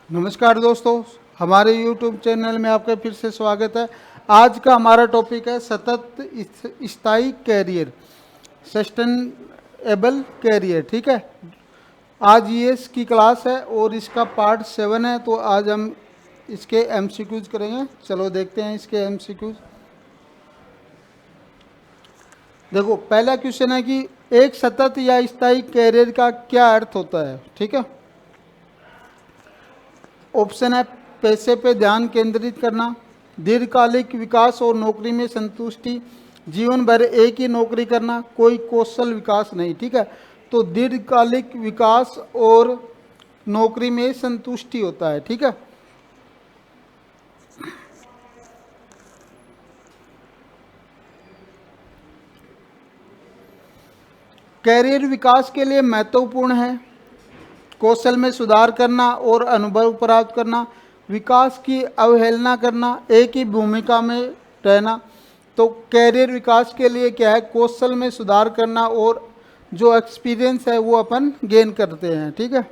नमस्कार दोस्तों, हमारे YouTube चैनल में आपका फिर से स्वागत है। आज का हमारा टॉपिक है सतत स्थायी कैरियर, सस्टेनेबल कैरियर। ठीक है, आज ईएस की क्लास है और इसका पार्ट 7 है। तो आज हम इसके एमसीक्यूज करेंगे। चलो देखते हैं इसके एमसीक्यूज। देखो, पहला क्वेश्चन है कि एक सतत या स्थायी कैरियर का क्या अर्थ होता है। ठीक है, ऑप्शन है पैसे पे ध्यान केंद्रित करना, दीर्घकालिक विकास और नौकरी में संतुष्टि, जीवन भर एक ही नौकरी करना, कोई कौशल विकास नहीं। ठीक है, तो दीर्घकालिक विकास और नौकरी में संतुष्टि होता है। ठीक है, कैरियर विकास के लिए महत्वपूर्ण है कौशल में सुधार करना और अनुभव प्राप्त करना, विकास की अवहेलना करना, एक ही भूमिका में रहना। तो कैरियर विकास के लिए क्या है, कौशल में सुधार करना और जो एक्सपीरियंस है वो अपन गेन करते हैं। ठीक है,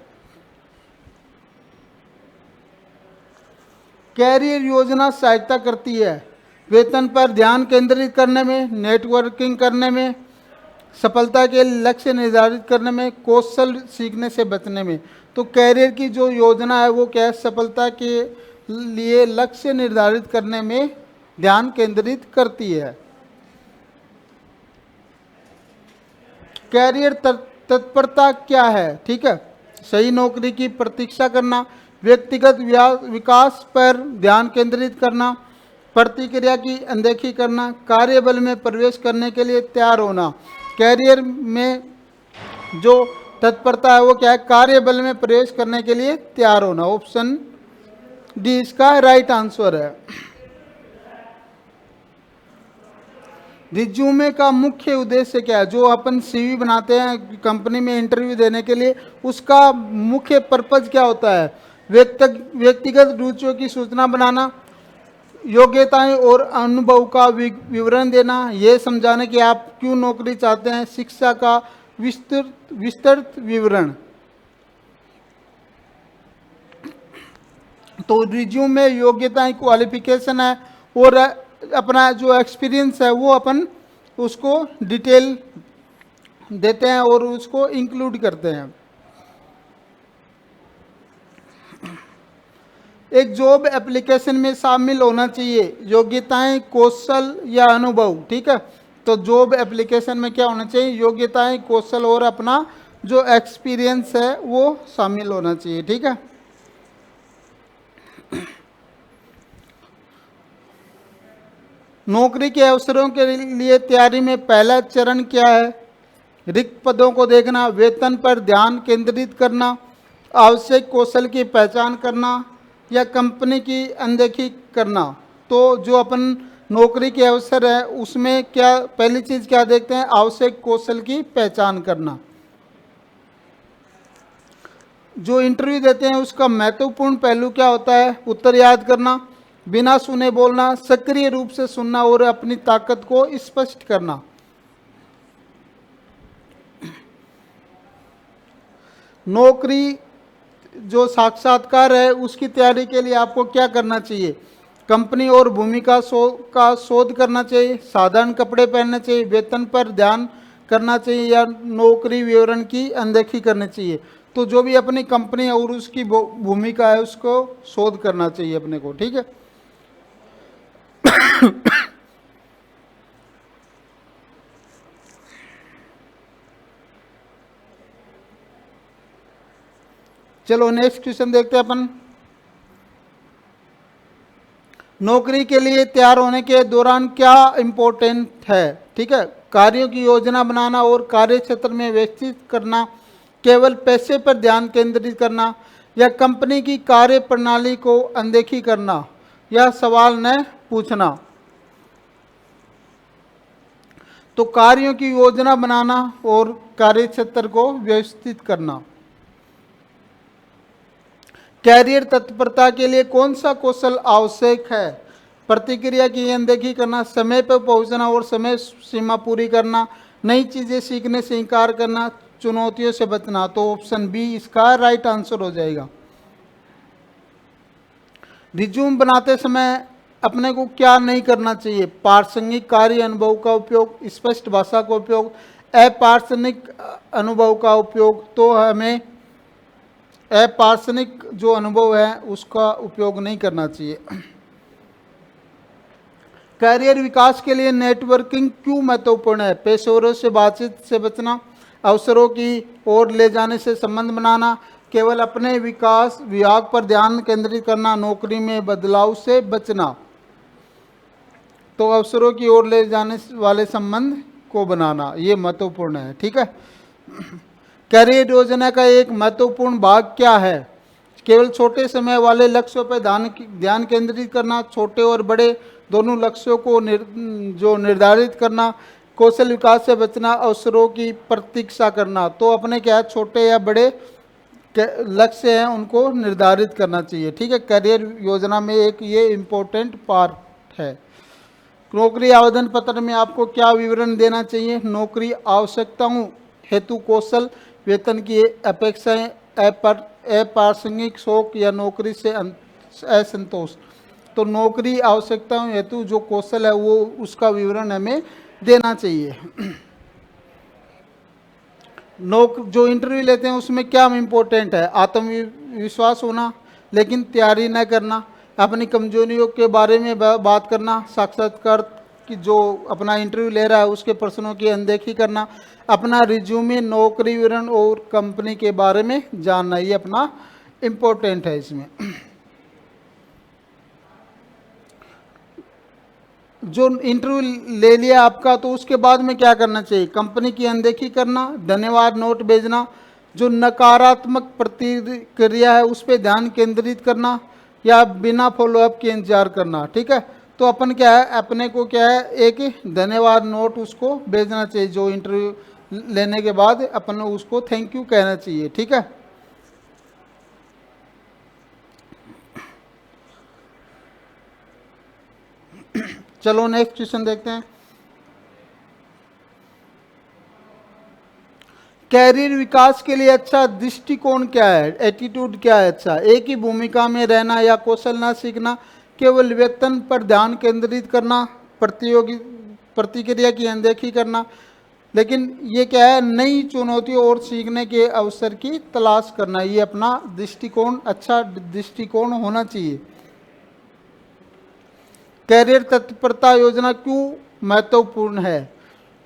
कैरियर योजना सहायता करती है वेतन पर ध्यान केंद्रित करने में, नेटवर्किंग करने में, सफलता के लक्ष्य निर्धारित करने में, कौशल सीखने से बचने में। तो कैरियर की जो योजना है वो क्या है, सफलता के लिए लक्ष्य निर्धारित करने में ध्यान केंद्रित करती है। कैरियर तत्परता क्या है। ठीक है, सही नौकरी की प्रतीक्षा करना, व्यक्तिगत विकास पर ध्यान केंद्रित करना, प्रतिक्रिया की अनदेखी करना, कार्यबल में प्रवेश करने के लिए तैयार होना। कैरियर में जो तत्परता है वो क्या है, कार्यबल में प्रवेश करने के लिए तैयार होना। ऑप्शन डी इसका राइट आंसर है। रिज्यूमे का मुख्य उद्देश्य क्या है, जो अपन सीवी बनाते हैं कंपनी में इंटरव्यू देने के लिए, उसका मुख्य पर्पज क्या होता है, व्यक्तिगत रुचियों की सूचना बनाना, योग्यताएं और अनुभव का विवरण देना, ये समझाना कि आप क्यों नौकरी चाहते हैं, शिक्षा का विस्तृत विवरण। तो रिज्यूम में योग्यताएं क्वालिफिकेशन है और अपना जो एक्सपीरियंस है वो अपन उसको डिटेल देते हैं और उसको इंक्लूड करते हैं। एक जॉब एप्लीकेशन में शामिल होना चाहिए योग्यताएं, कौशल या अनुभव। ठीक है, तो जॉब एप्लीकेशन में क्या होना चाहिए, योग्यताएं, कौशल और अपना जो एक्सपीरियंस है वो शामिल होना चाहिए। ठीक है, नौकरी के अवसरों के लिए तैयारी में पहला चरण क्या है, रिक्त पदों को देखना, वेतन पर ध्यान केंद्रित करना, आवश्यक कौशल की पहचान करना या कंपनी की अनदेखी करना। तो जो अपन नौकरी के अवसर है उसमें क्या पहली चीज़ क्या देखते हैं, आवश्यक कौशल की पहचान करना। जो इंटरव्यू देते हैं उसका महत्वपूर्ण पहलू क्या होता है, उत्तर याद करना, बिना सुने बोलना, सक्रिय रूप से सुनना और अपनी ताकत को स्पष्ट करना। नौकरी जो साक्षात्कार है उसकी तैयारी के लिए आपको क्या करना चाहिए, कंपनी और भूमिका का शोध करना चाहिए, साधारण कपड़े पहनने चाहिए, वेतन पर ध्यान करना चाहिए या नौकरी विवरण की अनदेखी करनी चाहिए। तो जो भी अपनी कंपनी और उसकी भूमिका है उसको शोध करना चाहिए अपने को। ठीक है, चलो नेक्स्ट क्वेश्चन देखते हैं अपन। नौकरी के लिए तैयार होने के दौरान क्या इम्पोर्टेंट है। ठीक है, कार्यों की योजना बनाना और कार्य क्षेत्र में व्यवस्थित करना, केवल पैसे पर ध्यान केंद्रित करना या कंपनी की कार्य प्रणाली को अनदेखी करना या सवाल न पूछना। तो कार्यों की योजना बनाना और कार्य क्षेत्र को व्यवस्थित करना। कैरियर तत्परता के लिए कौन सा कौशल आवश्यक है, प्रतिक्रिया की अनदेखी करना, समय पर पहुंचना और समय सीमा पूरी करना, नई चीज़ें सीखने से इनकार करना, चुनौतियों से बचना। तो ऑप्शन बी इसका राइट आंसर हो जाएगा। रिज्यूम बनाते समय अपने को क्या नहीं करना चाहिए? प्रासंगिक कार्य अनुभव का उपयोग, स्पष्ट भाषा का उपयोग, अप्रासंगिक अनुभव का उपयोग। तो हमें अप्रासंगिक जो अनुभव है उसका उपयोग नहीं करना चाहिए। करियर विकास के लिए नेटवर्किंग क्यों महत्वपूर्ण है? पेशेवरों से बातचीत से बचना, अवसरों की ओर ले जाने से संबंध बनाना, केवल अपने विकास विभाग पर ध्यान केंद्रित करना, नौकरी में बदलाव से बचना। तो अवसरों की ओर ले जाने वाले संबंध को बनाना, ये महत्वपूर्ण है। ठीक है। करियर योजना का एक महत्वपूर्ण भाग क्या है? केवल छोटे समय वाले लक्ष्यों पर ध्यान केंद्रित करना, छोटे और बड़े दोनों लक्ष्यों को जो निर्धारित करना, कौशल विकास से बचना, अवसरों की प्रतीक्षा करना। तो अपने क्या छोटे या बड़े लक्ष्य हैं उनको निर्धारित करना चाहिए। ठीक है। करियर योजना में एक ये इम्पोर्टेंट पार्ट है। नौकरी आवेदन पत्र में आपको क्या विवरण देना चाहिए? नौकरी आवश्यकताओं हेतु कौशल, वेतन की अपेक्षाएं, अप्रासंगिक शौक या नौकरी से असंतोष। तो नौकरी आवश्यकताओं हेतु जो कौशल है वो उसका विवरण हमें देना चाहिए। जो इंटरव्यू लेते हैं उसमें क्या इम्पोर्टेंट है? आत्मविश्वास होना, लेकिन तैयारी न करना, अपनी कमजोरियों के बारे में बात करना, साक्षात्कार की जो अपना इंटरव्यू ले रहा है उसके प्रश्नों की अनदेखी करना, अपना रिज्यूमे, नौकरी विवरण और कंपनी के बारे में जानना, ये अपना इम्पोर्टेंट है। इसमें जो इंटरव्यू ले लिया आपका तो उसके बाद में क्या करना चाहिए? कंपनी की अनदेखी करना, धन्यवाद नोट भेजना, जो नकारात्मक प्रतिक्रिया है उस पर ध्यान केंद्रित करना, या बिना फॉलोअप के इंतजार करना। ठीक है। तो अपन क्या है, अपने को क्या है एक धन्यवाद नोट उसको भेजना चाहिए। जो इंटरव्यू लेने के बाद अपन उसको थैंक यू कहना चाहिए। ठीक है। चलो नेक्स्ट क्वेश्चन देखते हैं। कैरियर विकास के लिए अच्छा दृष्टिकोण क्या है? एटीट्यूड क्या है? अच्छा, एक ही भूमिका में रहना या कौशल न सीखना, केवल वेतन पर ध्यान केंद्रित करना, प्रतिक्रिया की अनदेखी करना, लेकिन ये क्या है, नई चुनौतियों और सीखने के अवसर की तलाश करना। ये अपना दृष्टिकोण, अच्छा दृष्टिकोण होना चाहिए। कैरियर तत्परता योजना क्यों महत्वपूर्ण है?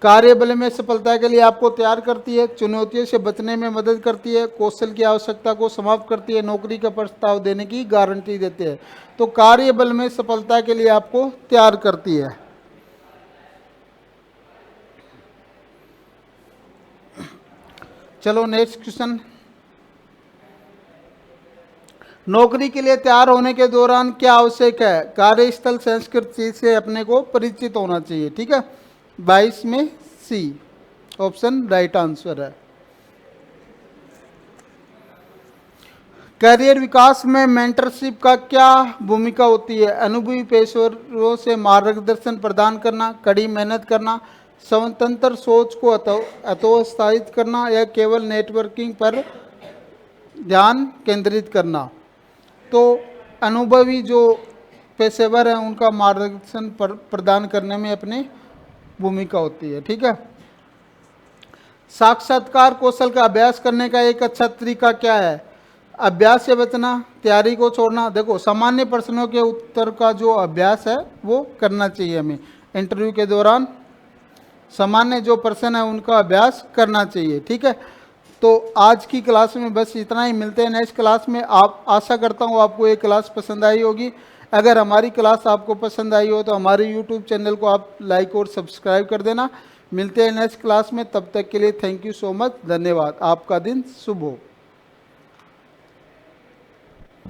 कार्यबल में सफलता के लिए आपको तैयार करती है, चुनौतियों से बचने में मदद करती है, कौशल की आवश्यकता को समाप्त करती है, नौकरी का प्रस्ताव देने की गारंटी देते हैं। तो कार्यबल में सफलता के लिए आपको तैयार करती है। चलो नेक्स्ट क्वेश्चन। नौकरी के लिए तैयार होने के दौरान क्या आवश्यक है? कार्यस्थल संस्कृति से अपने को परिचित होना चाहिए। ठीक है। 22 में सी ऑप्शन राइट आंसर है। करियर विकास में मेंटरशिप का क्या भूमिका होती है? अनुभवी पेशेवरों से मार्गदर्शन प्रदान करना, कड़ी मेहनत करना, स्वतंत्र सोच को हतोत्साहित करना, या केवल नेटवर्किंग पर ध्यान केंद्रित करना। तो अनुभवी जो पेशेवर हैं उनका मार्गदर्शन प्रदान करने में अपनी भूमिका होती है। ठीक है। साक्षात्कार कौशल का अभ्यास करने का एक अच्छा तरीका क्या है? अभ्यास से बचना, तैयारी को छोड़ना। देखो, सामान्य प्रश्नों के उत्तर का जो अभ्यास है वो करना चाहिए हमें इंटरव्यू के दौरान। सामान्य जो प्रश्न है उनका अभ्यास करना चाहिए। ठीक है। तो आज की क्लास में बस इतना ही। मिलते हैं नेक्स्ट क्लास में। आप आशा करता हूँ आपको ये क्लास पसंद आई होगी। अगर हमारी क्लास आपको पसंद आई हो तो हमारे यूट्यूब चैनल को आप लाइक और सब्सक्राइब कर देना। मिलते हैं नेक्स्ट क्लास में, तब तक के लिए थैंक यू सो मच, धन्यवाद। आपका दिन शुभ हो।